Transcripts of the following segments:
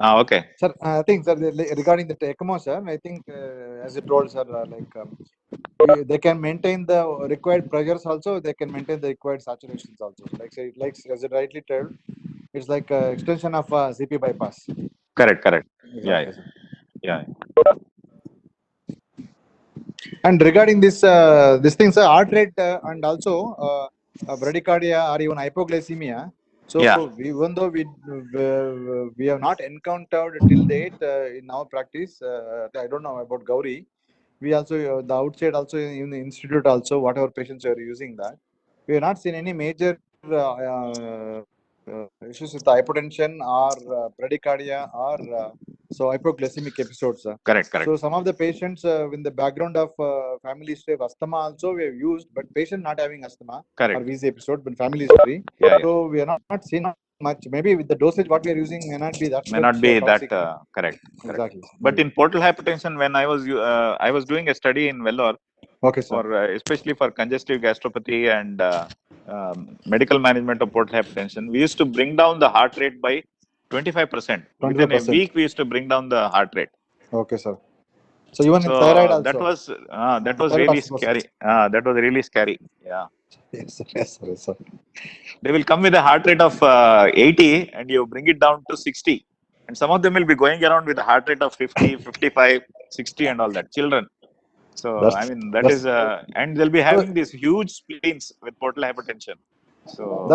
Okay. Sir, I think, sir, regarding the ECMO, sir, I think, as you told, sir, they can maintain the required pressures also. They can maintain the required saturations also. Like as you rightly told, it's like extension of CP bypass. Correct. Yeah. Exactly, sir. Yeah. And regarding this thing, sir, heart rate and also bradycardia or even hypoglycemia. So Yeah. even though we have not encountered till date in our practice, I don't know about Gauri. We also the outside also in the institute also whatever patients are using that, we have not seen any major issues with hypertension or bradycardia or so hypoglycemic episodes. Correct. So some of the patients in the background of family history of asthma also we have used, but patient not having asthma or Correct. VC episode, but family history. Yeah. So we are not seen much. Maybe with the dosage what we are using may not be that May much not be that toxic. correct. Exactly. But in portal hypertension, when I was doing a study in Vellore Okay, sir. for especially for congestive gastropathy and medical management of portal hypertension, we used to bring down the heart rate by 25%. Within a 25%. week, we used to bring down the heart rate. Okay, sir. So even in So thyroid that also. was Thyroid really also. scary. That was really scary. Yeah. Yes, sir. Yes, sir. Yes, sir. They will come with a heart rate of 80 and you bring it down to 60. And some of them will be going around with a heart rate of 50, 55, 60 and all that. Children. So, I mean, that is, and they'll be having these huge spleens with portal hypertension. So,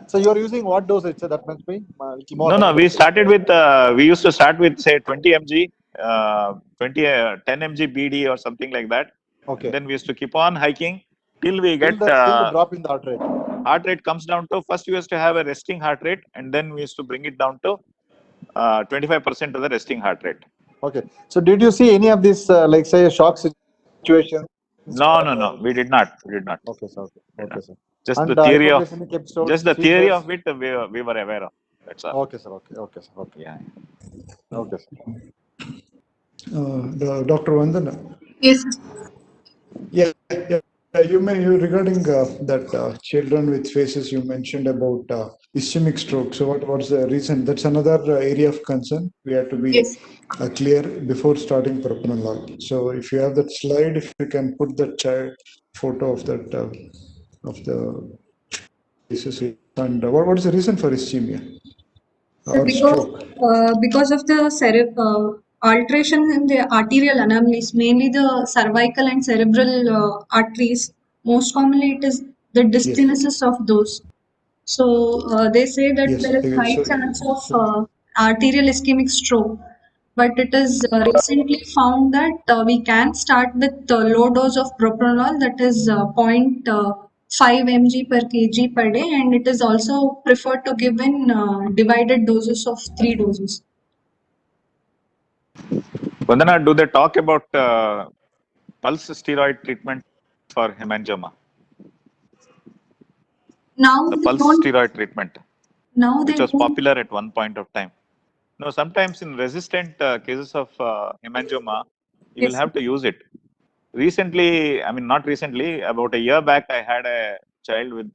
so you are using what dosage, sir? That must be more. no, we started with, we used to start with, say, 20 mg, 10 mg BD or something like that. Okay. And then we used to keep on hiking till we get, till the drop in the heart rate. Heart rate comes down to, first we used to have a resting heart rate and then we used to bring it down to 25% of the resting heart rate. Okay. So did you see any of this, like say a shock situation? No, we did not. Okay, sir. Okay, sir. Just And the theory of, episodes, just the theory seizures. of it, we were aware of. That's all. Okay, sir. Okay, sir. Okay. Yeah. Okay, sir. Dr. Vandana. Yes. Yeah. You regarding that children with faces, you mentioned about ischemic stroke. So what's the reason? That's another area of concern. We have to be Yes. clear before starting propranolol. So if you have that slide, if you can put that child photo of that of the faces, and what is the reason for ischemia or stroke? Because of the alteration in the arterial anomalies, mainly the cervical and cerebral arteries. Most commonly, it is the dysgenesis of those. So they say that Yes. there is high So, chance of arterial ischemic stroke, but it is recently found that we can start with low dose of propranolol, that is 0.5 mg per kg per day, and it is also preferred to give in divided doses of 3 doses. Vandana, do they talk about pulse steroid treatment for hemangioma? Now The they pulse don't. steroid treatment, Now which they was don't. popular at one point of time. No, sometimes in resistant cases of hemangioma, you will Yes. have to use it. Recently, I mean, not recently, about a year back, I had a child with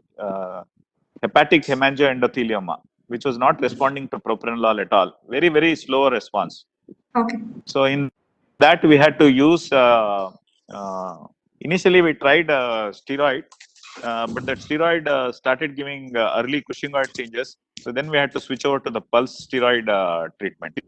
hepatic hemangioendothelioma, which was not responding to propranolol at all. Very, very slow response. Okay. So in that, we had to use, initially we tried steroid, but that steroid started giving early Cushingoid changes. So then we had to switch over to the pulse steroid treatment.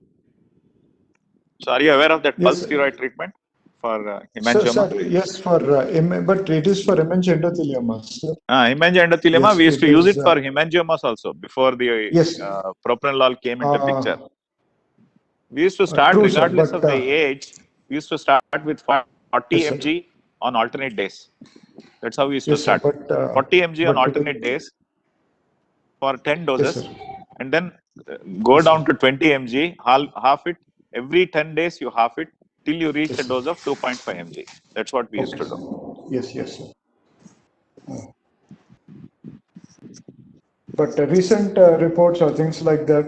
So are you aware of that pulse steroid treatment for hemangioma? Sir, yes, but it is for hemangioendothelioma. Hemangioendothelioma, Yes, we used it to use is. it for hemangiomas also before the Yes. propranolol came into picture. We used to start True, sir, regardless but, of the age. We used to start with 40 yes, mg on alternate days. That's how we used to yes, sir, start. 40 mg on alternate days for 10 doses, yes, sir. and then go Yes, down sir. to 20 mg, half it. Every 10 days, you half it till you reach Yes, a dose of 2.5 mg. That's what we used to do. Yes, sir. But recent reports or things like that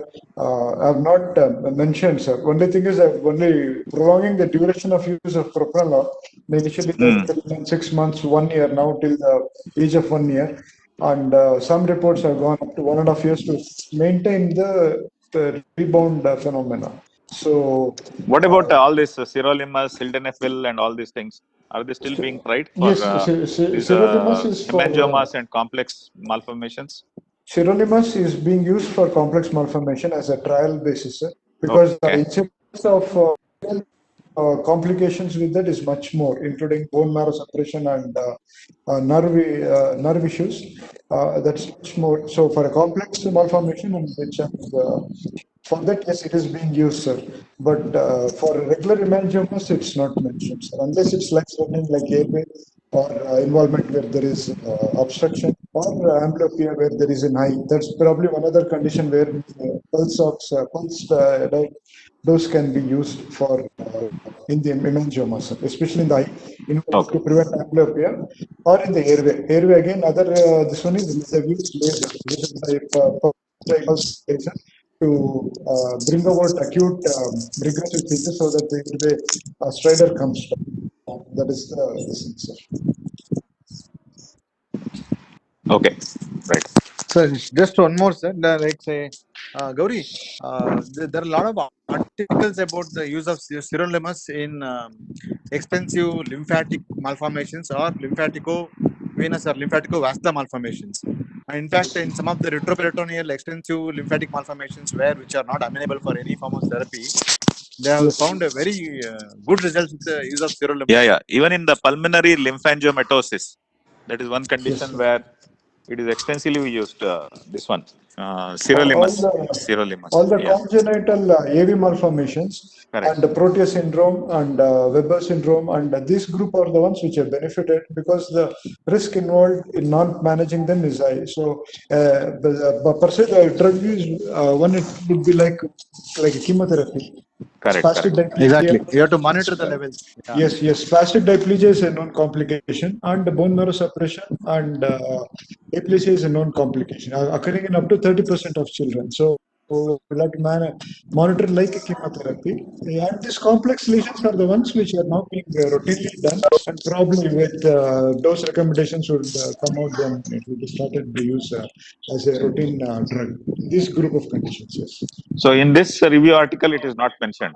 have not mentioned, sir. Only thing is that only prolonging the duration of use of propranolol. Initially, 6 months, 1 year, now till the age of 1 year. And some reports have gone up to 1.5 years to maintain the rebound phenomena. So What about all this sirolimus, sildenafil, and all these things? Are they still being tried for yes, these sirolimus is for hemangiomas and complex malformations? sirolimus is being used for complex malformation as a trial basis, sir, because the Okay. incidence of complications with that is much more, including bone marrow suppression and nerve issues. That's much more. So for a complex malformation, and which for that, yes, it is being used, sir. But for regular hemangiomas, it's not mentioned, sir, unless it's like something like airway or involvement where there is obstruction or amblyopia where there is an eye. That's probably one other condition where pulse dose can be used for in the hemangiomas, sir, especially in the eye, in order Okay. to prevent amblyopia, or in the airway. Airway again, other this one is the use laser. Laser to bring about acute regressive features so that the airway strider comes down. That is the thing, sir. Okay. Right. So just one more, sir. Like say, Gauri, there are a lot of articles about the use of sirolimus in expensive lymphatic malformations or lymphatico-venous or lymphaticovascular malformations. And in fact, in some of the retroperitoneal extensive lymphatic malformations which are not amenable for any form of therapy, they have found a very good results with the use of sirolimus. Yeah. Even in the pulmonary lymphangiomatosis, that is one condition Yes, sir. where it is extensively used. This one, sirolimus. Sirolimus. All the Yeah. congenital AV malformations Correct. and the Proteus syndrome and Weber syndrome, and this group are the ones which have benefited because the risk involved in not managing them is high. So, per se, the drug use one it would be like a chemotherapy. Correct. Spastic diplegia. Exactly. You have to monitor the levels. Yeah. Yes. Spastic diplegia is a known complication, and bone marrow suppression and aplasia is a known complication occurring in up to 30% of children. So, we like to monitor like a chemotherapy. And these complex lesions are the ones which are now being routinely done, and probably with dose recommendations would come out, then it will be started to use as a routine drug. This group of conditions, yes. So in this review article, it is not mentioned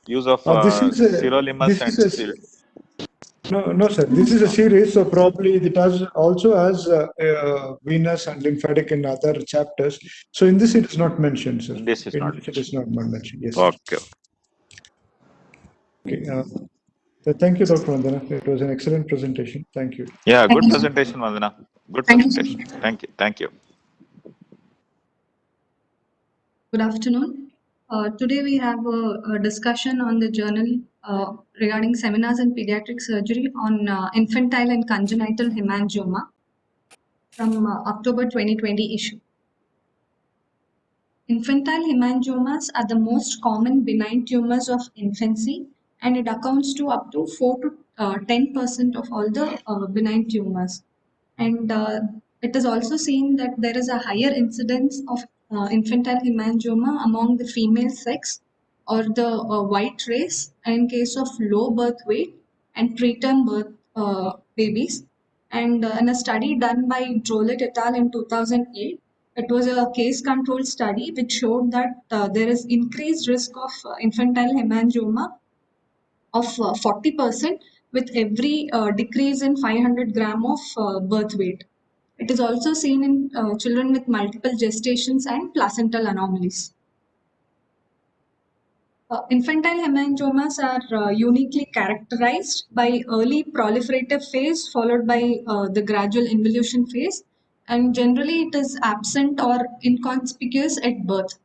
use of sirolimus This and is a no, sir. This is a series, so probably it also has venous and lymphatic in other chapters. So in this, it is not mentioned, sir. This is not It is not mentioned. Yes. Sir. okay. Okay. So thank you, Dr. Vandana. It was an excellent presentation. Thank you. Yeah, Thank good you, sir. presentation, Vandana. Good Thank you, sir. presentation. Thank you. Thank you. Good afternoon. Today we have a discussion on the journal regarding seminars in pediatric surgery on infantile and congenital hemangioma from October 2020 issue. Infantile hemangiomas are the most common benign tumors of infancy, and it accounts to up to 4 to 10% of all the benign tumors. And it is also seen that there is a higher incidence of infantile hemangioma among the female sex or the white race in case of low birth weight and preterm birth babies. And in a study done by Drolet et al. In 2008, it was a case control study which showed that there is increased risk of infantile hemangioma of 40% with every decrease in 500 gram of birth weight. It is also seen in children with multiple gestations and placental anomalies. Infantile hemangiomas are uniquely characterized by early proliferative phase followed by the gradual involution phase, and generally it is absent or inconspicuous at birth,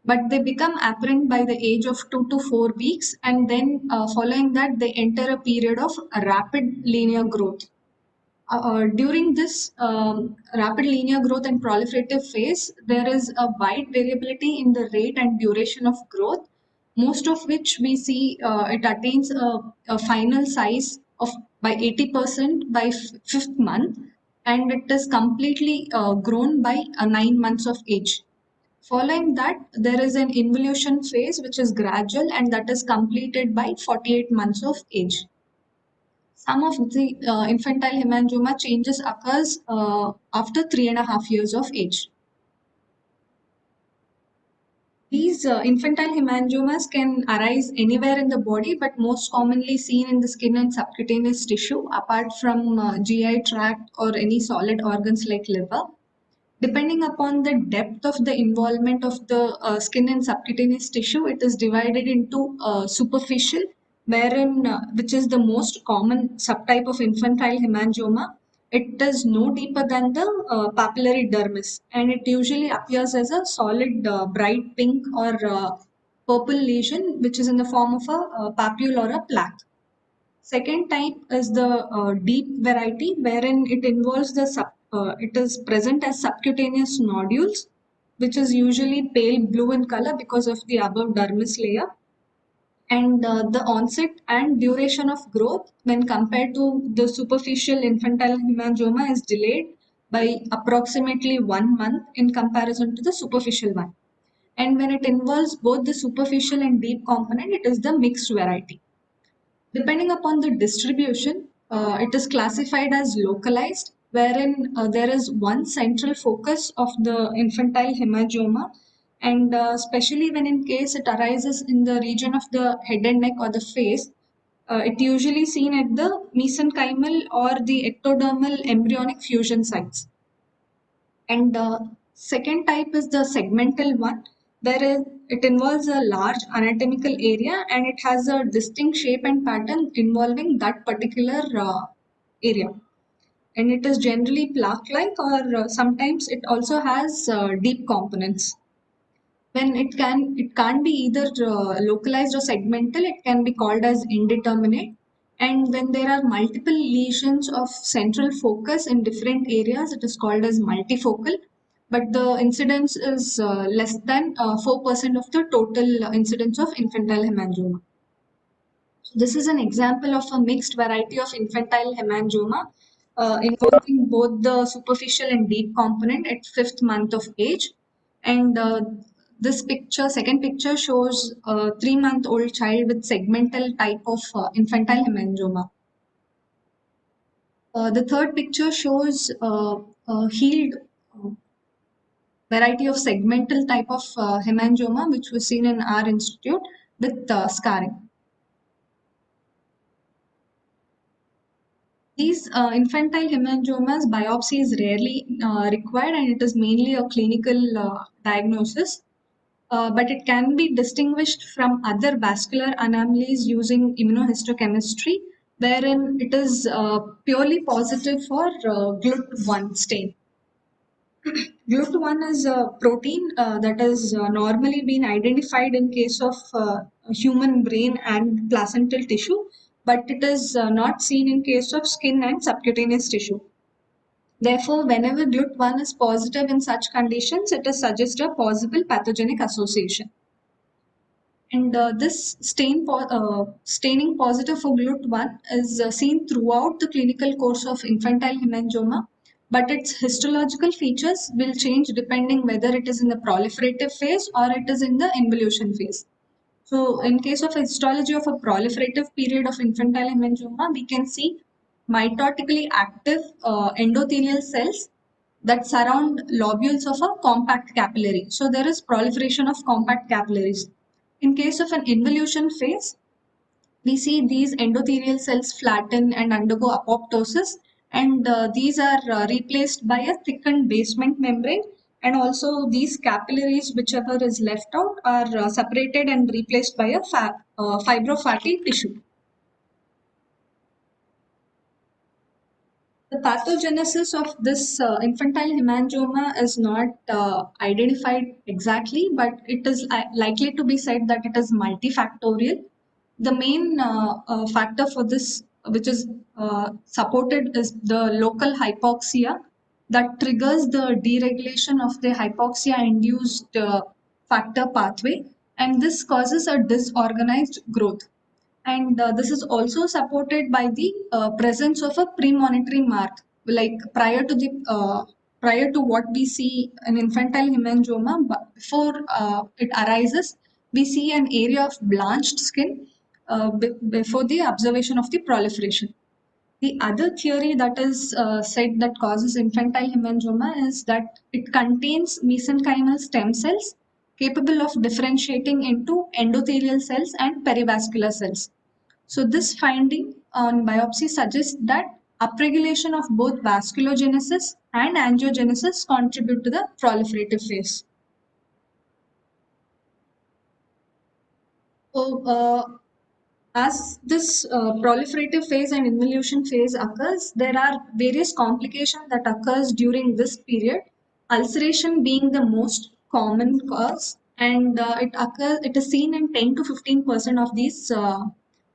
but they become apparent by the age of 2 to 4 weeks, and then following that they enter a period of rapid linear growth. During this rapid linear growth and proliferative phase, there is a wide variability in the rate and duration of growth, most of which we see it attains a final size of by 80% by fifth month, and it is completely grown by 9 months of age. Following that, there is an involution phase which is gradual and that is completed by 48 months of age. Some of the infantile hemangioma changes occurs after 3.5 years of age. These infantile hemangiomas can arise anywhere in the body, but most commonly seen in the skin and subcutaneous tissue, apart from GI tract or any solid organs like liver. Depending upon the depth of the involvement of the skin and subcutaneous tissue, it is divided into superficial, wherein which is the most common subtype of infantile hemangioma. It is no deeper than the papillary dermis, and it usually appears as a solid bright pink or purple lesion, which is in the form of a papule or a plaque. Second type is the deep variety, wherein it involves it is present as subcutaneous nodules, which is usually pale blue in color because of the above dermis layer. And the onset and duration of growth when compared to the superficial infantile hemangioma is delayed by approximately 1 month in comparison to the superficial one. And when it involves both the superficial and deep component, it is the mixed variety. Depending upon the distribution, it is classified as localized, wherein there is one central focus of the infantile hemangioma, and especially when in case it arises in the region of the head and neck or the face, it usually seen at the mesenchymal or the ectodermal embryonic fusion sites. And the second type is the segmental one, where it involves a large anatomical area and it has a distinct shape and pattern involving that particular area. And it is generally plaque-like, or sometimes it also has deep components. When it can't be either localized or segmental, it can be called as indeterminate. And when there are multiple lesions of central focus in different areas, it is called as multifocal, but the incidence is less than 4% of the total incidence of infantile hemangioma. This is an example of a mixed variety of infantile hemangioma involving both the superficial and deep component at 5th month of age. And this picture, second picture, shows a 3-month-old child with segmental type of infantile hemangioma. The third picture shows a healed variety of segmental type of hemangioma, which was seen in our institute with scarring. These infantile hemangiomas, biopsy is rarely required, and it is mainly a clinical diagnosis. But it can be distinguished from other vascular anomalies using immunohistochemistry, wherein it is purely positive for GLUT1 stain. GLUT1 is a protein that has normally been identified in case of human brain and placental tissue, but it is not seen in case of skin and subcutaneous tissue. Therefore, whenever GLUT1 is positive in such conditions, it is suggests a possible pathogenic association. And this staining positive for GLUT1 is seen throughout the clinical course of infantile hemangioma, but its histological features will change depending whether it is in the proliferative phase or it is in the involution phase. So in case of histology of a proliferative period of infantile hemangioma, we can see mitotically active endothelial cells that surround lobules of a compact capillary. So there is proliferation of compact capillaries. In case of an involution phase, we see these endothelial cells flatten and undergo apoptosis, and these are replaced by a thickened basement membrane, and also these capillaries, whichever is left out, are separated and replaced by a fibrofatty tissue. The pathogenesis of this infantile hemangioma is not identified exactly, but it is likely to be said that it is multifactorial. The main factor for this, which is supported, is the local hypoxia that triggers the deregulation of the hypoxia-induced factor pathway, and this causes a disorganized growth. And this is also supported by the presence of a premonitory mark, like prior to what we see in infantile hemangioma, but before it arises, we see an area of blanched skin before the observation of the proliferation. The other theory that is said that causes infantile hemangioma is that it contains mesenchymal stem cells capable of differentiating into endothelial cells and perivascular cells. So this finding on biopsy suggests that upregulation of both vasculogenesis and angiogenesis contribute to the proliferative phase. So, as this proliferative phase and involution phase occurs, there are various complications that occurs during this period. Ulceration being the most common cause, and it is seen in 10 to 15% of these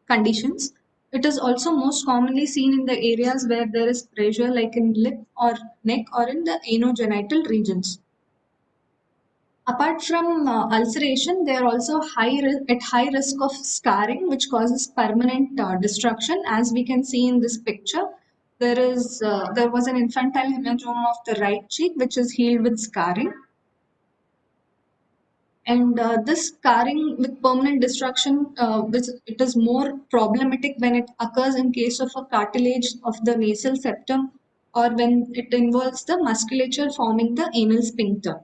conditions. It is also most commonly seen in the areas where there is pressure, like in lip or neck or in the anogenital regions. Apart from ulceration, they are also at high risk of scarring, which causes permanent destruction. As we can see in this picture, there was an infantile hemangioma of the right cheek, which is healed with scarring. And this scarring with permanent destruction, it is more problematic when it occurs in case of a cartilage of the nasal septum or when it involves the musculature forming the anal sphincter.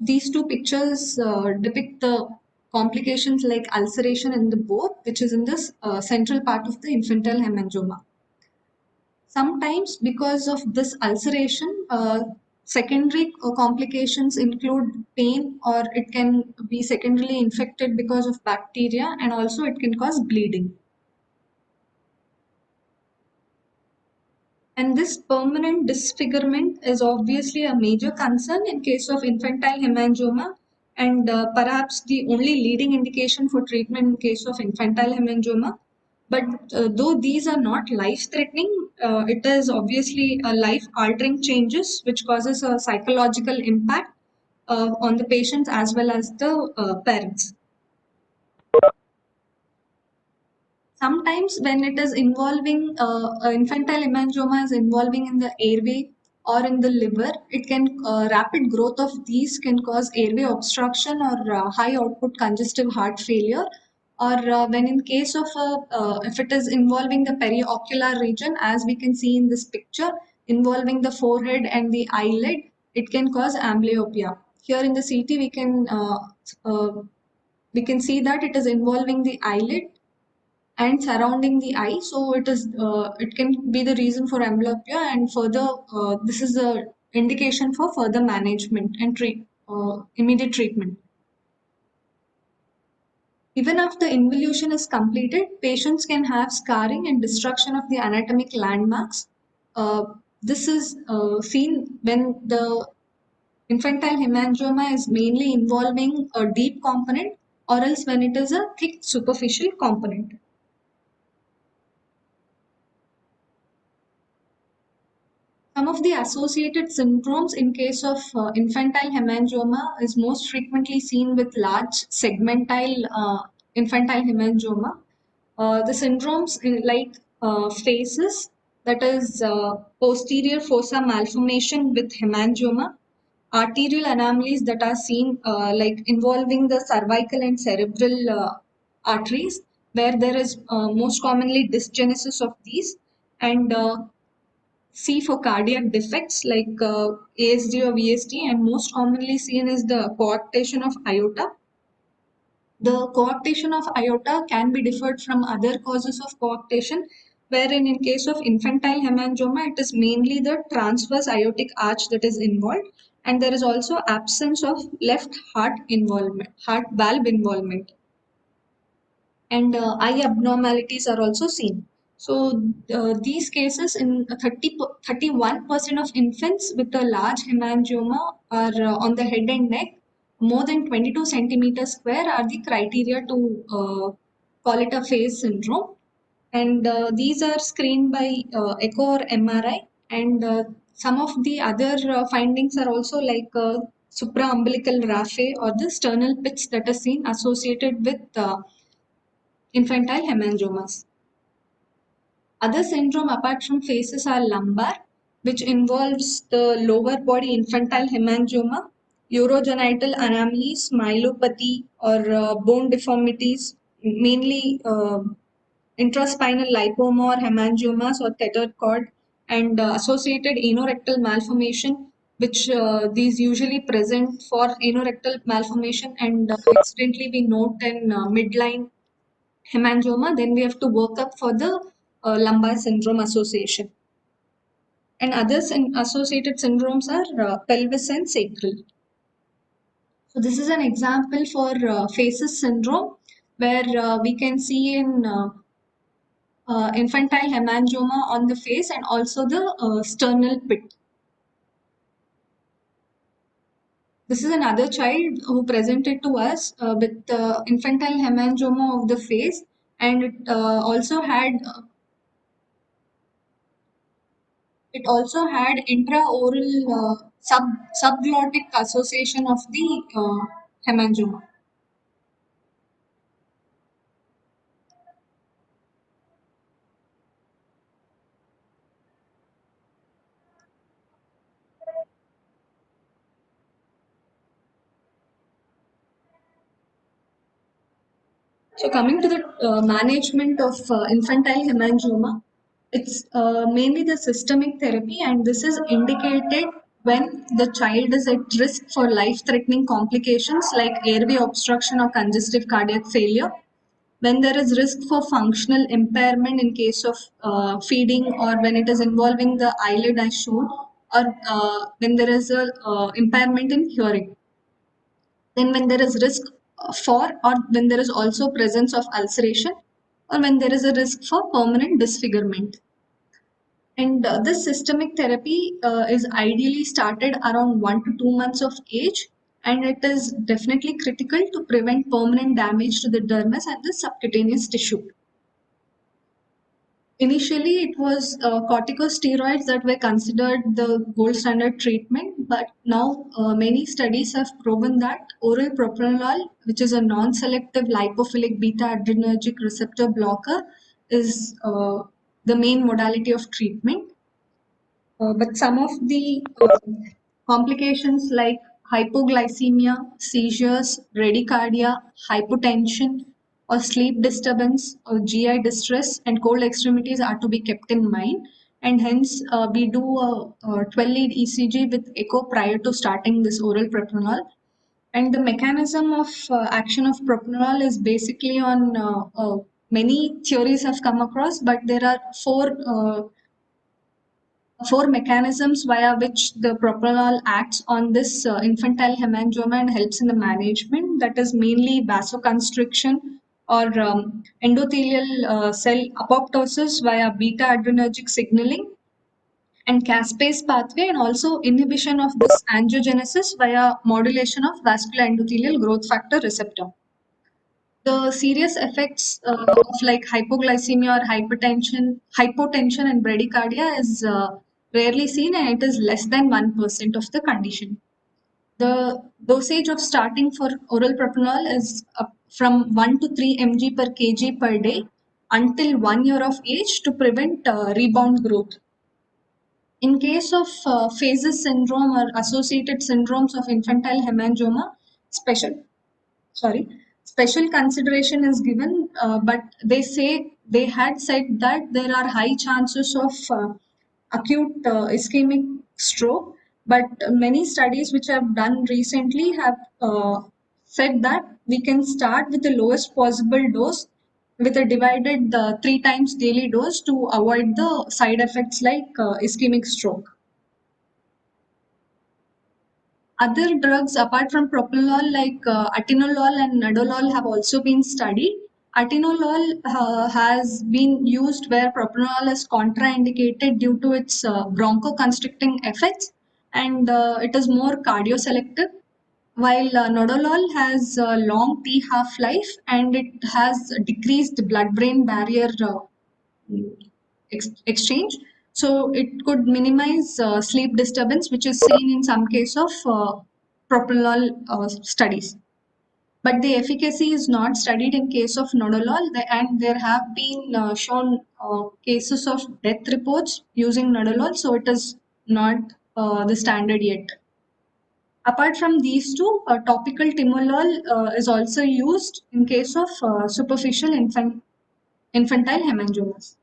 These two pictures depict the complications like ulceration in the both, which is in this central part of the infantile hemangioma. Sometimes, because of this ulceration, secondary complications include pain, or it can be secondarily infected because of bacteria, and also it can cause bleeding. And this permanent disfigurement is obviously a major concern in case of infantile hemangioma, and perhaps the only leading indication for treatment in case of infantile hemangioma. But though these are not life-threatening, it is obviously a life-altering changes which causes a psychological impact on the patients as well as the parents. Sometimes when it is involving infantile hemangioma is involving in the airway or in the liver, it can rapid growth of these can cause airway obstruction or high output congestive heart failure. Or when in case of if it is involving the periocular region, as we can see in this picture, involving the forehead and the eyelid, it can cause amblyopia. Here in the CT, we can see that it is involving the eyelid and surrounding the eye, so it can be the reason for amblyopia, and further this is a indication for further management and immediate treatment. Even after involution is completed, patients can have scarring and destruction of the anatomic landmarks. This is seen when the infantile hemangioma is mainly involving a deep component, or else when it is a thick superficial component. Some of the associated syndromes in case of infantile hemangioma is most frequently seen with large segmentile infantile hemangioma. The syndromes like phases, that is posterior fossa malformation with hemangioma, arterial anomalies that are seen like involving the cervical and cerebral arteries, where there is most commonly dysgenesis of these, and C for cardiac defects like ASD or VSD, and most commonly seen is the coarctation of aorta. The coarctation of aorta can be differed from other causes of coarctation, wherein in case of infantile hemangioma, it is mainly the transverse aortic arch that is involved, and there is also absence of left heart valve involvement, and eye abnormalities are also seen. So these cases in 31% of infants with a large hemangioma are on the head and neck, more than 22 centimeters square are the criteria to call it a phase syndrome. And these are screened by echo or MRI. And some of the other findings are also like supraumbilical raphe or the sternal pits that are seen associated with infantile hemangiomas. Other syndrome apart from phases are lumbar, which involves the lower body infantile hemangioma, urogenital anomalies, myelopathy, or bone deformities, mainly intraspinal lipoma or hemangiomas or tethered cord, and associated anorectal malformation, which these usually present for anorectal malformation, and incidentally we note in midline hemangioma. Then we have to work up for the lumbar syndrome association. And others associated syndromes are pelvis and sacral. So this is an example for faces syndrome, where we can see in infantile hemangioma on the face and also the sternal pit. This is another child who presented to us with infantile hemangioma of the face, and it also had intraoral subglottic association of the hemangioma. So coming to the management of infantile hemangioma, it's mainly the systemic therapy, and this is indicated when the child is at risk for life-threatening complications like airway obstruction or congestive cardiac failure, when there is risk for functional impairment in case of feeding, or when it is involving the eyelid as shown, or when there is a impairment in hearing. Then when there is risk for, or when there is also presence of ulceration, or when there is a risk for permanent disfigurement. And this systemic therapy is ideally started around 1 to 2 months of age, and it is definitely critical to prevent permanent damage to the dermis and the subcutaneous tissue. Initially, it was corticosteroids that were considered the gold standard treatment, but now many studies have proven that oral propranolol, which is a non-selective lipophilic beta-adrenergic receptor blocker, is the main modality of treatment. But some of the complications like hypoglycemia, seizures, bradycardia, hypotension, or sleep disturbance, or GI distress, and cold extremities are to be kept in mind. And hence, we do a 12-lead ECG with echo prior to starting this oral propranolol. And the mechanism of action of propranolol is basically on many theories have come across, but there are four mechanisms via which the propranolol acts on this infantile hemangioma and helps in the management. That is mainly vasoconstriction or endothelial cell apoptosis via beta adrenergic signaling and caspase pathway, and also inhibition of this angiogenesis via modulation of vascular endothelial growth factor receptor. The serious effects of like hypoglycemia or hypotension and bradycardia is rarely seen, and it is less than 1% of the condition. The dosage of starting for oral propranolol is from 1 to 3 mg per kg per day until 1 year of age to prevent rebound growth. In case of phases syndrome or associated syndromes of infantile hemangioma, special consideration is given, but they had said that there are high chances of acute ischemic stroke, but many studies which have done recently have said that we can start with the lowest possible dose with a divided 3 times daily dose to avoid the side effects like ischemic stroke. Other drugs apart from propranolol like atenolol and nadolol have also been studied. Atenolol has been used where propranolol is contraindicated due to its bronchoconstricting effects, and it is more cardioselective, while nadolol has a long T half-life and it has decreased blood-brain barrier exchange. So it could minimize sleep disturbance, which is seen in some case of propranolol studies. But the efficacy is not studied in case of nadolol, and there have been shown cases of death reports using nadolol, so it is not the standard yet. Apart from these two, topical timolol is also used in case of superficial infantile hemangiomas.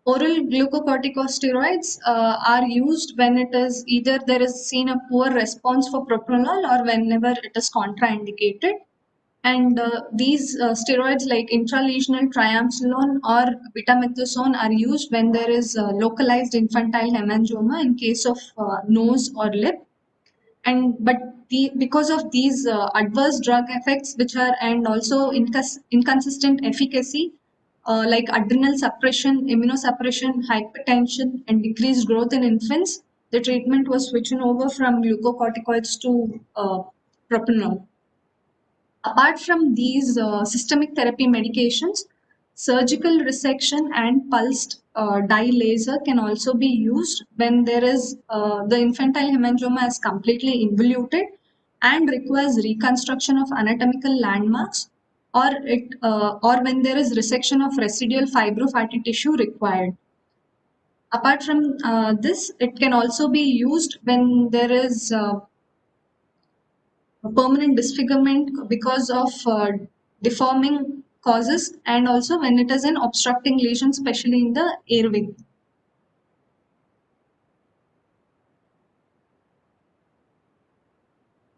Oral glucocorticosteroids are used when it is either there is seen a poor response for propranolol or whenever it is contraindicated. And these steroids like intralesional triamcinolone or betamethasone are used when there is localized infantile hemangioma in case of nose or lip. And because of these adverse drug effects, which are and also inconsistent efficacy, like adrenal suppression, immunosuppression, hypertension, and decreased growth in infants, the treatment was switching over from glucocorticoids to propranolol. Apart from these systemic therapy medications, surgical resection and pulsed dye laser can also be used when there is the infantile hemangioma is completely involuted and requires reconstruction of anatomical landmarks, or when there is resection of residual fibrofatty tissue required. Apart from this, it can also be used when there is permanent disfigurement because of deforming causes, and also when it is an obstructing lesion, especially in the airway.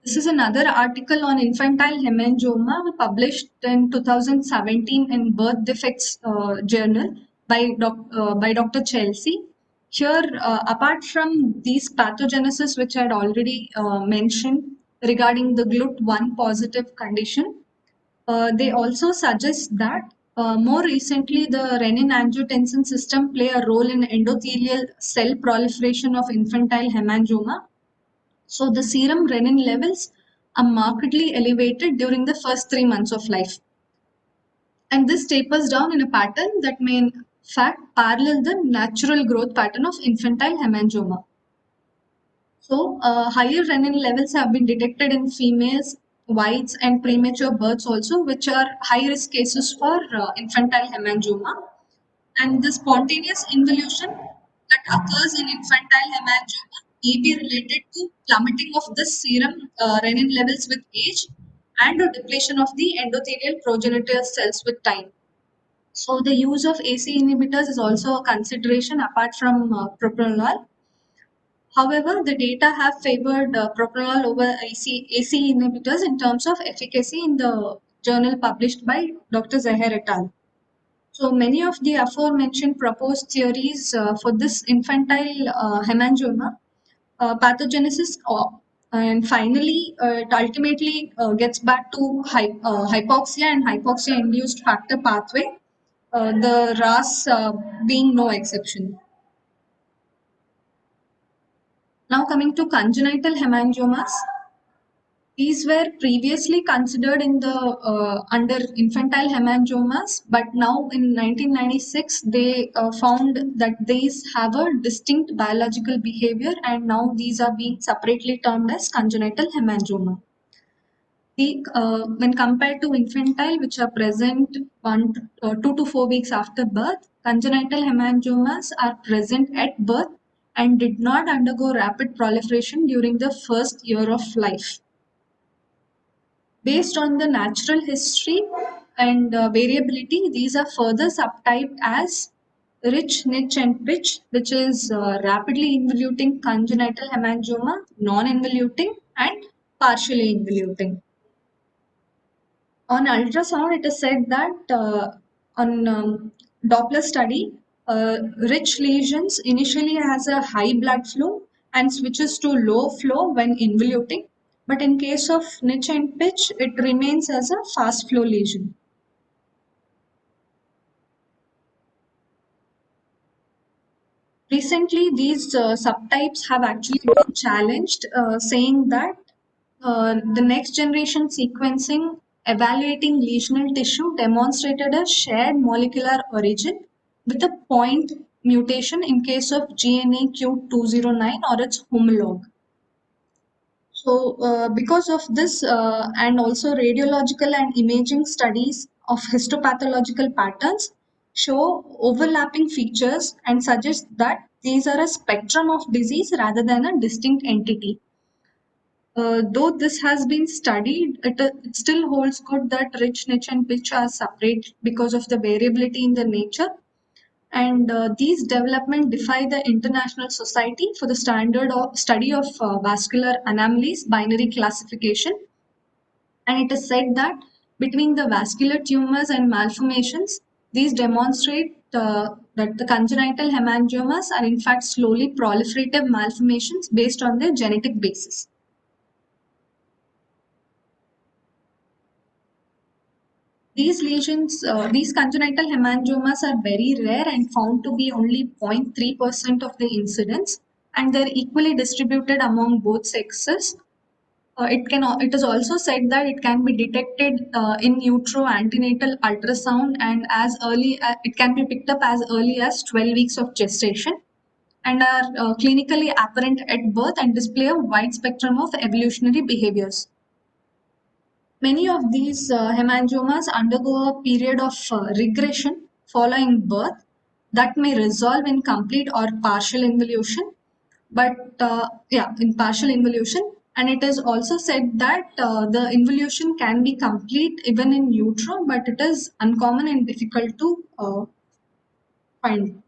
This is another article on infantile hemangioma published in 2017 in Birth Defects Journal by Dr. Chelsea. Here, apart from these pathogenesis, which I had already mentioned regarding the GLUT1 positive condition, they also suggest that more recently the renin-angiotensin system play a role in endothelial cell proliferation of infantile hemangioma. So the serum renin levels are markedly elevated during the first 3 months of life. And this tapers down in a pattern that may in fact parallel the natural growth pattern of infantile hemangioma. So higher renin levels have been detected in females, whites, and premature births also, which are high risk cases for infantile hemangioma. And the spontaneous involution that occurs in infantile hemangioma may be related to plummeting of the serum renin levels with age and a depletion of the endothelial progenitor cells with time. So the use of AC inhibitors is also a consideration apart from propranolol. However, the data have favored propranolol over AC inhibitors in terms of efficacy in the journal published by Dr. Zaher et al. So many of the aforementioned proposed theories for this infantile hemangioma pathogenesis, and finally it ultimately gets back to hypoxia and hypoxia-induced factor pathway, the RAS being no exception. Now coming to congenital hemangiomas, these were previously considered in the under infantile hemangiomas, but now in 1996 they found that these have a distinct biological behavior, and now these are being separately termed as congenital hemangioma. When compared to infantile, which are present 2 to 4 weeks after birth, congenital hemangiomas are present at birth and did not undergo rapid proliferation during the first year of life. Based on the natural history and variability, these are further subtyped as rich, niche, and pitch, which is rapidly involuting congenital hemangioma, non-involuting, and partially involuting. On ultrasound, it is said that on Doppler study, rich lesions initially has a high blood flow and switches to low flow when involuting. But in case of niche and pitch, it remains as a fast flow lesion. Recently, these subtypes have actually been challenged, saying that the next generation sequencing evaluating lesional tissue demonstrated a shared molecular origin with a point mutation in case of GNAQ209 or its homologue. So because of this and also radiological and imaging studies of histopathological patterns show overlapping features and suggest that these are a spectrum of disease rather than a distinct entity. Though this has been studied, it still holds good that rich, niche, and pitch are separate because of the variability in the nature. And these developments defy the International Society for the Standard of Study of Vascular Anomalies binary classification. And it is said that between the vascular tumors and malformations, these demonstrate that the congenital hemangiomas are in fact slowly proliferative malformations based on their genetic basis. These lesions, these congenital hemangiomas are very rare and found to be only 0.3% of the incidence, and they're equally distributed among both sexes. It is also said that it can be detected in utero antenatal ultrasound, and it can be picked up as early as 12 weeks of gestation, and are clinically apparent at birth and display a wide spectrum of evolutionary behaviors. Many of these hemangiomas undergo a period of regression following birth that may resolve in complete or partial involution. In partial involution. And it is also said that the involution can be complete even in utero, but it is uncommon and difficult to find.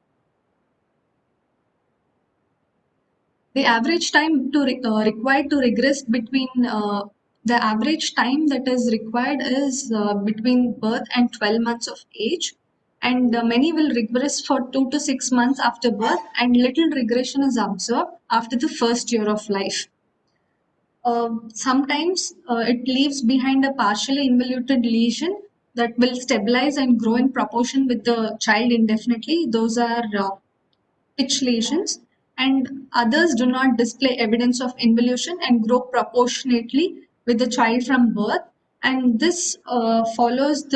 The average time required to regress between the average time that is required is between birth and 12 months of age, and many will regress for 2 to 6 months after birth, and little regression is observed after the first year of life. Sometimes it leaves behind a partially involuted lesion that will stabilize and grow in proportion with the child indefinitely. Those are pitch lesions, and others do not display evidence of involution and grow proportionately with the child from birth. And this followed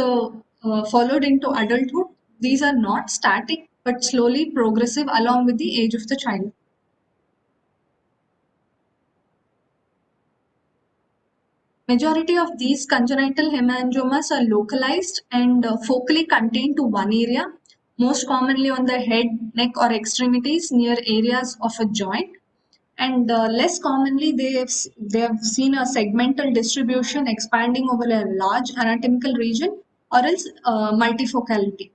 into adulthood. These are not static but slowly progressive along with the age of the child. Majority of these congenital hemangiomas are localized and focally contained to one area, most commonly on the head, neck, or extremities near areas of a joint. And less commonly, they have seen a segmental distribution expanding over a large anatomical region, or else multifocality.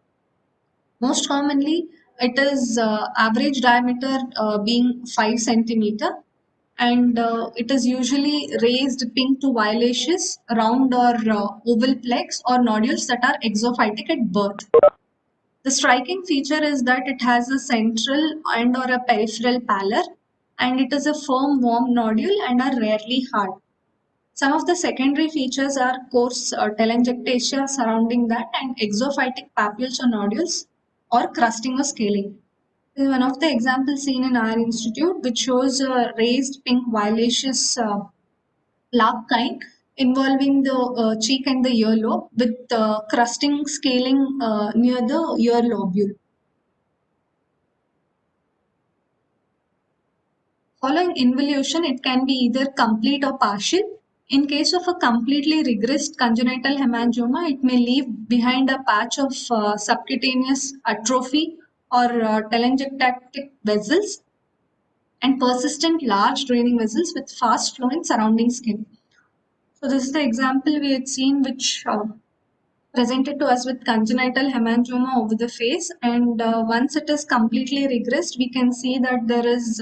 Most commonly, it is average diameter being 5 centimeter, and it is usually raised pink to violaceous, round or oval plaques or nodules that are exophytic at birth. The striking feature is that it has a central and or a peripheral pallor, and it is a firm, warm nodule and are rarely hard. Some of the secondary features are coarse telangiectasia surrounding that, and exophytic papules or nodules, or crusting or scaling. This is one of the examples seen in our institute, which shows a raised pink violaceous plaque kind involving the cheek and the earlobe, with crusting scaling near the ear lobule. Following involution, it can be either complete or partial. In case of a completely regressed congenital hemangioma, it may leave behind a patch of subcutaneous atrophy or telangiectatic vessels and persistent large draining vessels with fast flowing surrounding skin. So this is the example we had seen, which presented to us with congenital hemangioma over the face, and once it is completely regressed, we can see that there is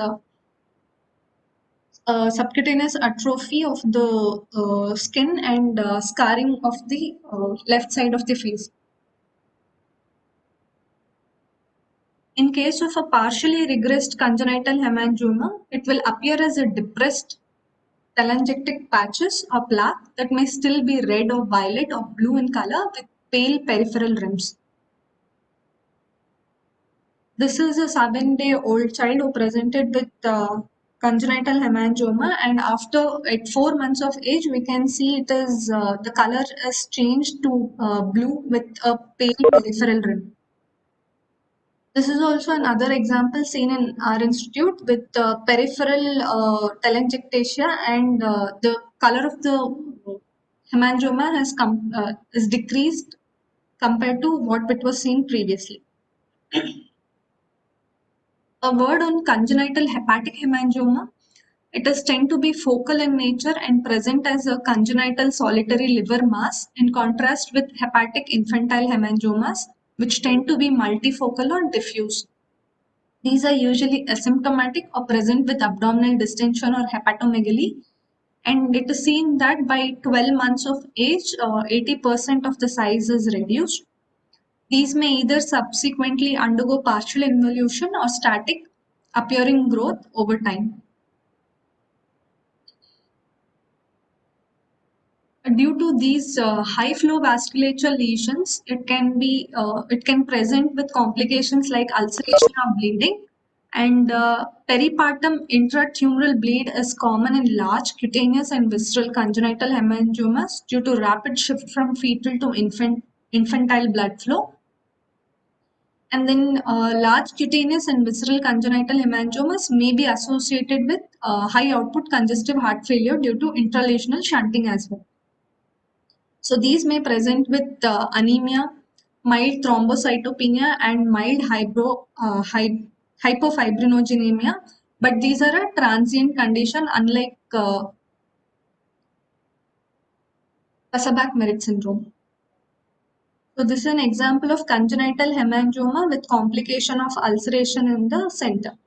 subcutaneous atrophy of the skin and scarring of the left side of the face. In case of a partially regressed congenital hemangioma, it will appear as a depressed telangiectic patches or plaque that may still be red or violet or blue in color with pale peripheral rims. This is a 7-day-old child who presented with congenital hemangioma, and at 4 months of age, we can see it is the color is changed to blue with a pale peripheral rim. This is also another example seen in our institute with peripheral telangiectasia, and the color of the hemangioma is decreased compared to what it was seen previously. A word on congenital hepatic hemangioma. It is tend to be focal in nature and present as a congenital solitary liver mass, in contrast with hepatic infantile hemangiomas, which tend to be multifocal or diffuse. These are usually asymptomatic or present with abdominal distension or hepatomegaly. And it is seen that by 12 months of age, 80% of the size is reduced. These may either subsequently undergo partial involution or static appearing growth over time. Due to these high flow vasculature lesions, it can present with complications like ulceration or bleeding, and peripartum intratumoral bleed is common in large cutaneous and visceral congenital hemangiomas due to rapid shift from fetal to infantile blood flow. And then large cutaneous and visceral congenital hemangiomas may be associated with high output congestive heart failure due to intralesional shunting as well. So these may present with anemia, mild thrombocytopenia, and mild hypofibrinogenemia. But these are a transient condition, unlike Pasabach-Merritt syndrome. So this is an example of congenital hemangioma with complication of ulceration in the center.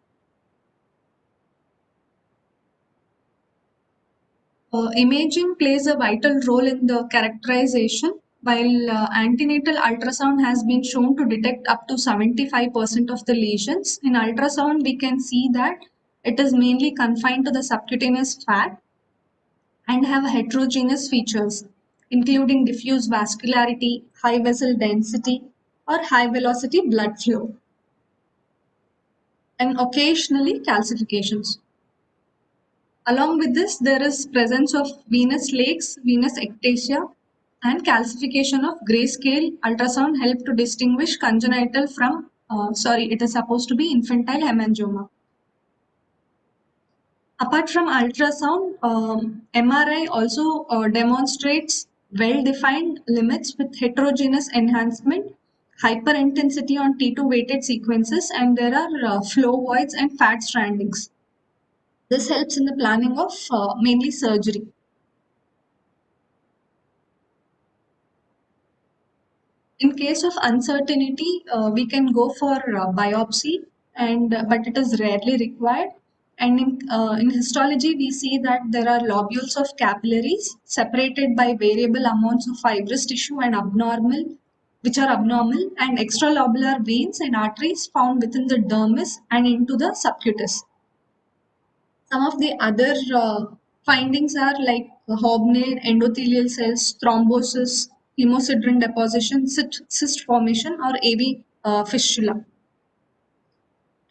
Imaging plays a vital role in the characterization. While antenatal ultrasound has been shown to detect up to 75% of the lesions, in ultrasound we can see that it is mainly confined to the subcutaneous fat and have heterogeneous features, including diffuse vascularity, high vessel density, or high velocity blood flow, and occasionally calcifications. Along with this, there is presence of venous lakes, venous ectasia, and calcification of grayscale ultrasound help to distinguish congenital from, it is supposed to be infantile hemangioma. Apart from ultrasound, MRI also demonstrates well-defined limits with heterogeneous enhancement, hyperintensity on T2 weighted sequences, and there are flow voids and fat strandings. This helps in the planning of mainly surgery. In case of uncertainty, we can go for biopsy, but it is rarely required. And in histology, we see that there are lobules of capillaries separated by variable amounts of fibrous tissue and which are abnormal, and extralobular veins and arteries found within the dermis and into the subcutis. Some of the other findings are like hobnail, endothelial cells, thrombosis, hemosiderin deposition, cyst formation, or AV fistula.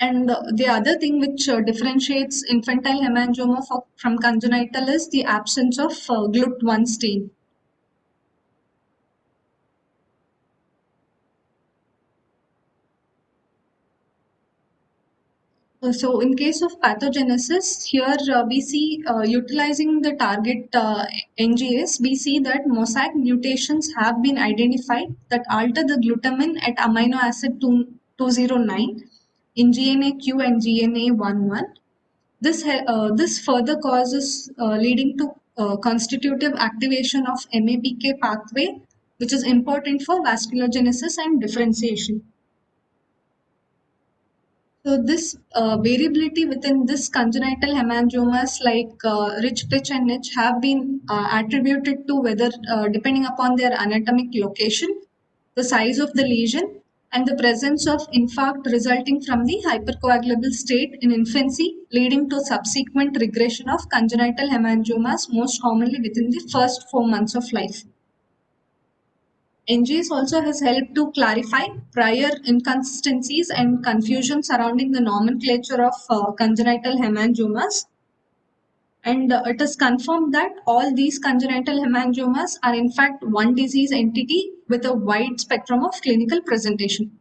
And the other thing which differentiates infantile hemangioma from congenital is the absence of GLUT1 stain. So in case of pathogenesis, here we see utilizing the target NGS, we see that mosaic mutations have been identified that alter the glutamine at amino acid 209 in GNAQ and GNA11. This further causes leading to constitutive activation of MAPK pathway, which is important for vasculogenesis and differentiation. So this variability within this congenital hemangiomas like rich, pitch, and niche have been attributed to whether depending upon their anatomic location, the size of the lesion, and the presence of infarct resulting from the hypercoagulable state in infancy, leading to subsequent regression of congenital hemangiomas, most commonly within the first 4 months of life. NGS also has helped to clarify prior inconsistencies and confusion surrounding the nomenclature of congenital hemangiomas. And it is confirmed that all these congenital hemangiomas are in fact one disease entity with a wide spectrum of clinical presentation.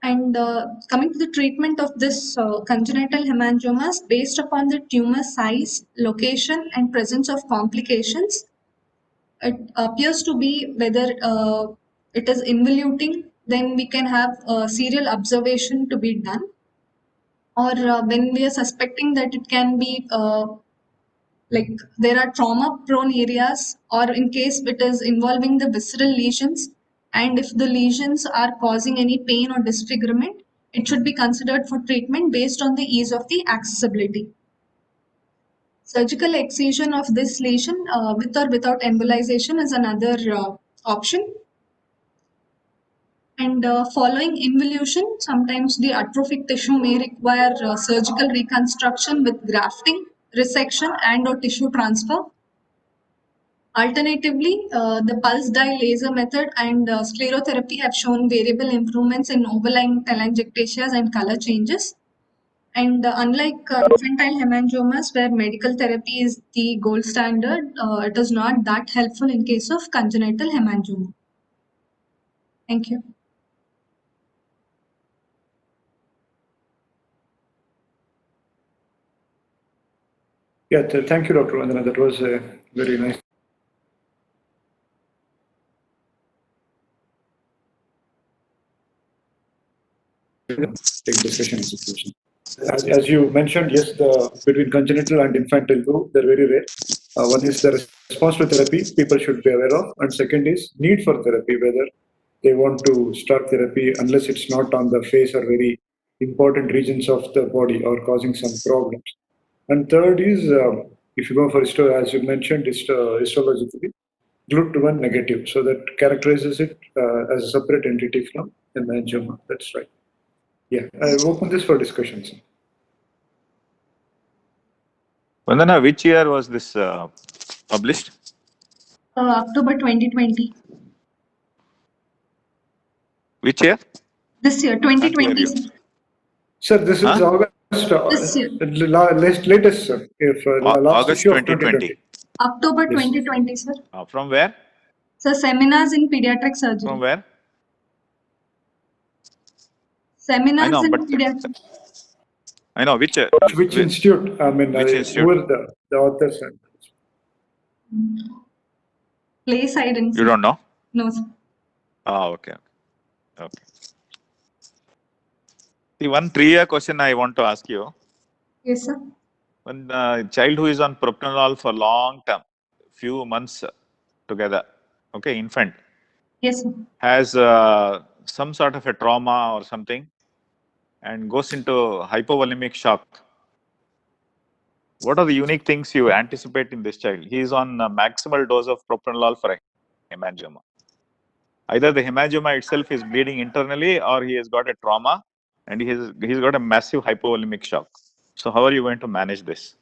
And coming to the treatment of this congenital hemangiomas, based upon the tumor size, location, and presence of complications, it appears to be whether it is involuting, then we can have a serial observation to be done. Or when we are suspecting that it can be like there are trauma prone areas, or in case it is involving the visceral lesions, and if the lesions are causing any pain or disfigurement, it should be considered for treatment based on the ease of the accessibility. Surgical excision of this lesion with or without embolization is another option. And following involution, sometimes the atrophic tissue may require surgical reconstruction with grafting, resection, and or tissue transfer. Alternatively, the pulse dye laser method and sclerotherapy have shown variable improvements in overlying telangiectasias and color changes. And unlike infantile hemangiomas, where medical therapy is the gold standard, it is not that helpful in case of congenital hemangioma. Thank you. Yeah, thank you, Dr. Vandana. That was very nice. Take discussion and situation. As you mentioned, yes, between congenital and infantile group, they're very rare. One is the response to therapy people should be aware of, and second is need for therapy, whether they want to start therapy unless it's not on the face or very important regions of the body or causing some problems. And third is, if you go for as you mentioned, histologically, GLUT1 negative. So that characterizes it as a separate entity from hemangioma. That's right. Yeah, I open this for discussions. Vandana, which year was this published? October 2020. Which year? This year, Can't hear 2020. you. Sir, this is Huh? August. This year. Latest, sir. If last August issue of 2020. October Yes. 2020, sir. From where? So seminars in pediatric surgery. From where? Seminars I know, in but pediatric. I know which. Which institute? I mean, Which who institute? are the authors? Place I didn't You see. don't know? No, sir. Okay. Okay. The one 3-year question I want to ask you. Yes, sir. When a child who is on propranolol for long term, few months together, okay, infant, Yes, sir. has some sort of a trauma or something and goes into hypovolemic shock. What are the unique things you anticipate in this child? He is on a maximal dose of propranolol for a hemangioma. Either the hemangioma itself is bleeding internally, or he has got a trauma and he's got a massive hypovolemic shock. So how are you going to manage this?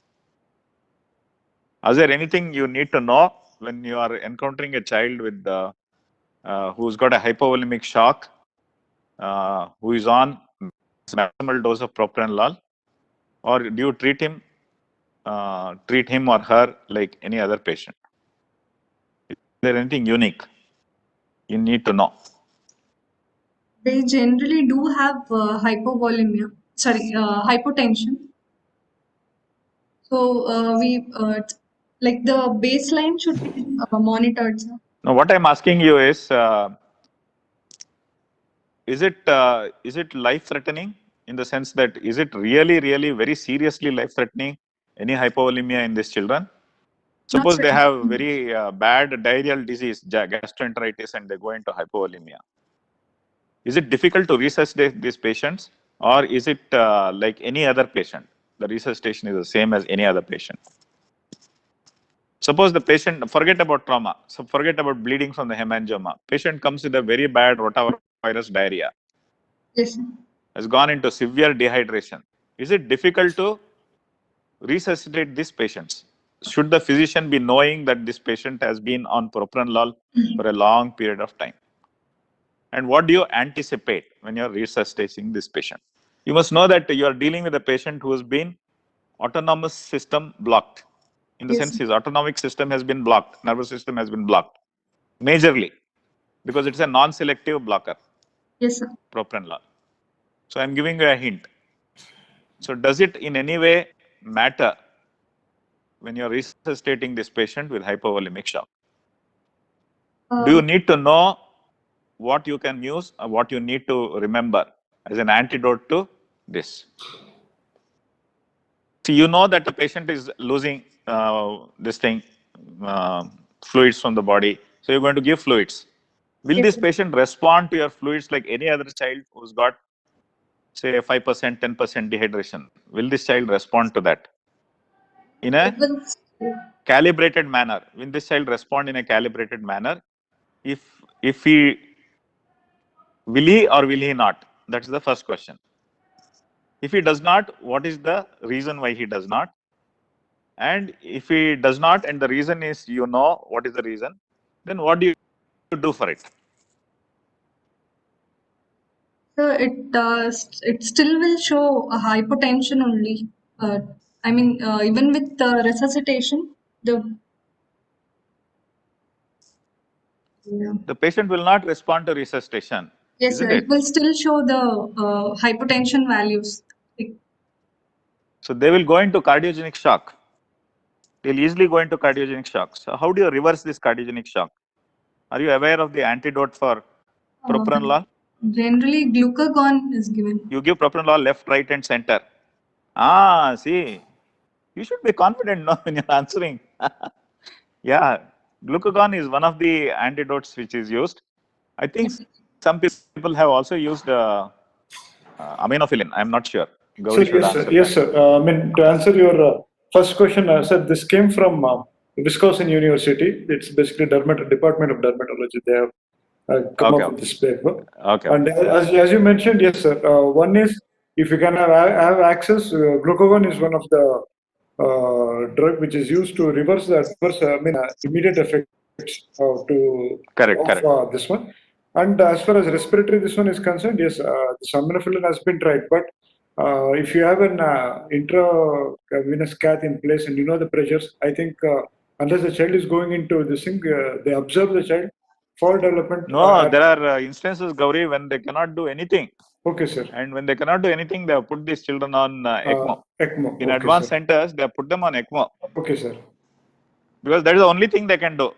Is there anything you need to know when you are encountering a child with who's got a hypovolemic shock, who is on maximal dose of propranolol, or do you treat him or her like any other patient? Is there anything unique you need to know? They generally do have hypovolemia. Sorry, hypotension. So like the baseline should be monitored, sir. Now, what I'm asking you is it life-threatening in the sense that is it really very seriously life-threatening? Any hypovolemia in these children? Suppose Not they really. have very bad diarrheal disease, gastroenteritis, and they go into hypovolemia. Is it difficult to resuscitate these patients, or is it like any other patient? The resuscitation is the same as any other patient. Suppose the patient, forget about trauma, so forget about bleeding from the hemangioma. Patient comes with a very bad rotavirus diarrhea, Yes, sir. has gone into severe dehydration. Is it difficult to resuscitate these patients? Should the physician be knowing that this patient has been on propranolol for a long period of time? And what do you anticipate when you're resuscitating this patient? You must know that you are dealing with a patient who has been autonomous system blocked. In the Yes, sense, sir. his autonomic system has been blocked, nervous system has been blocked, majorly, because it's a non-selective blocker, Yes, sir. propranolol. So I'm giving you a hint. So does it in any way matter when you're resuscitating this patient with hypovolemic shock? Do you need to know what you can use or what you need to remember as an antidote to this? So you know that the patient is losing this thing, uh, fluids from the body. So you're going to give fluids. Will Yes, this sir. patient respond to your fluids like any other child who's got, say, 5%, 10% dehydration? Will this child respond to that in It a will. calibrated manner? Will this child respond in a calibrated manner? If he will he or will he not? That's the first question. If he does not, what is the reason why he does not? And if he does not, and the reason is what is the reason, then what do you do for it? So it still will show a hypotension only. Even with resuscitation, the yeah. The patient will not respond to resuscitation, Yes, sir. isn't It it? will still show the hypotension values. So they will go into cardiogenic shock. They'll easily go into cardiogenic shock. So how do you reverse this cardiogenic shock? Are you aware of the antidote for Uh, propranolol? Generally, glucagon is given. You give propranolol left, right, and center. Ah, see, you should be confident no, when you're answering. Yeah, glucagon is one of the antidotes which is used. I think some people have also used aminophylline. I'm not sure. So Gauri should yes, sir. answer Yes, that. sir. I mean, to answer your first question, sir, this came from Wisconsin University. It's basically Department of Dermatology. They have come Okay, up with this paper. okay, And okay. as you mentioned, yes, sir. One is if you can have access, glucagon is one of the drug which is used to reverse the adverse, immediate effects to Correct. of this one. And as far as respiratory, this one is concerned, yes, the somnofilin has been tried, but if you have an intravenous cath in place and you know the pressures, I think unless the child is going into this thing, they observe the child for development. No, there are instances, Gauri, when they cannot do anything. Okay, sir. And when they cannot do anything, they have put these children on ECMO. ECMO. In Okay, advanced sir. centers, they have put them on ECMO Okay, sir. because that is the only thing they can do.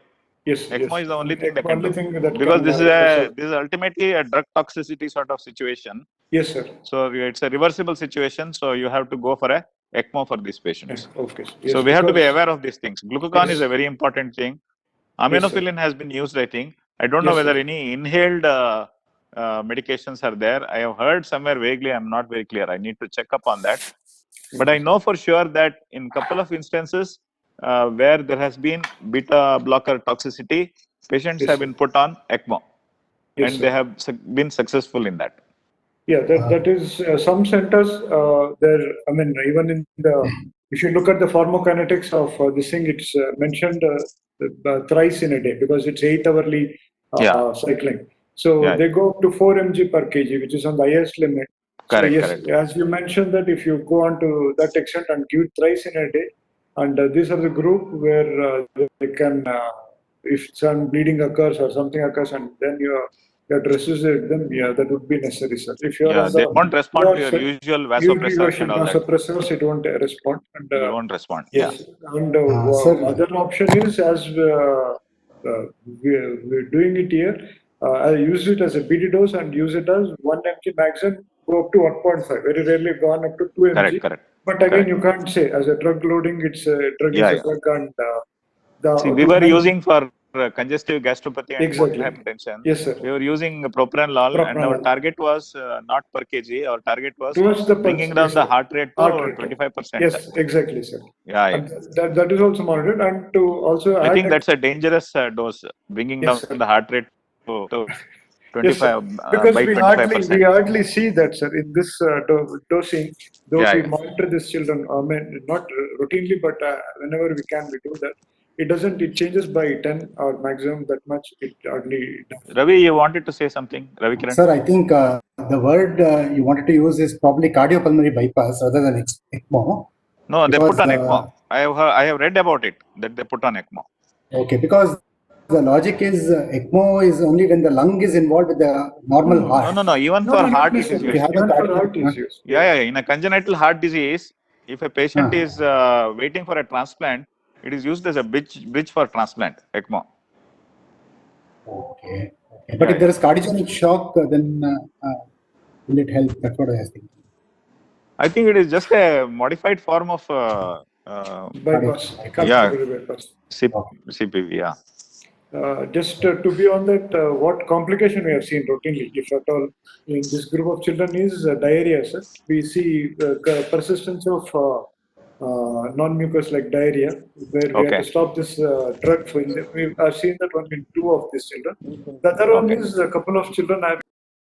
Yes, ECMO yes. is the only thing they can Only do. thing that Because can this is ultimately a drug toxicity sort of situation. yes, sir. So it's a reversible situation. So you have to go for a ECMO for these patients. Okay. Yes, So we have to be because aware of these things. Glucagon is a very important thing. Aminophylline has been used, I think. I don't know Yes, whether sir. any inhaled medications are there. I have heard somewhere vaguely. I'm not very clear. I need to check up on that. But I know for sure that in couple of instances where there has been beta blocker toxicity, patients Yes, have sir. been put on ECMO, Yes, and sir. they have been successful in that. Yeah, that is some centers. There, I mean, even in the if you look at the pharmacokinetics of this thing, it's mentioned thrice in a day because it's 8 hourly Yeah, cycling. So yeah, they go up to 4 mg per kg, which is on the highest limit. So yes, correct. as you mentioned that if you go on to that extent and give thrice in a day, and these are the group where they can, if some bleeding occurs or something occurs, and then you that resuscitate them, yeah, that would be necessary, sir. If you are Yeah, on they the won't respond to your usual vasopressors and all that. suppressors, it won't respond. And They won't respond. Yeah. yes, and Sir, other option is as we're doing it here. I use it as a BD dose and use it as 1 mg maximum, go up to 1.5. Very rarely gone up to 2 mg. Correct. But again, you can't say as a drug loading, it's a drug is Yeah, a yeah. drug, and See, we were using for congestive gastropathy and portal exactly. hypertension. Yes, sir. We were using propranolol, and our Propranolol. target was not per kg. Our target was Towards the pulse, bringing down yes, the sir. heart rate to Heart rate. 25%. Yes, exactly, sir. Yeah. And that is also monitored. And to also I add, think that's a dangerous dose, bringing yes, down sir. the heart rate to Yes, sir. 25 Because by we 25%. hardly see that, sir, in this dosing. Though we Yeah. monitor these children, I mean, not routinely, but whenever we can, we do that. It doesn't. It changes by 10 or maximum that much. It hardly does. Ravi, you wanted to say something, Ravi Kiran? sir, I think the word you wanted to use is probably cardiopulmonary bypass rather than ECMO. No, they Because put on ECMO. I have read about it that they put on ECMO. okay, because the logic is ECMO is only when the lung is involved with the normal heart. No. Even for not heart, it is necessarily. If you used. have a Even for cardiac, heart is used. Yeah. In a congenital heart disease, if a patient Ah. is waiting for a transplant, it is used as a bridge for transplant, ECMO. Okay. But if there is cardiogenic shock, then will it help? That's what I was thinking. I think it is just a modified form of Bypass. Capillary bypass. CPV. Yeah. Just to be on that, what complication we have seen routinely, if at all, in this group of children is diarrhea, sir. We see persistence of non-mucous like diarrhea, where we have Okay. to stop this drug. We have seen that one in 2 of these children. The other one Okay. is a couple of children have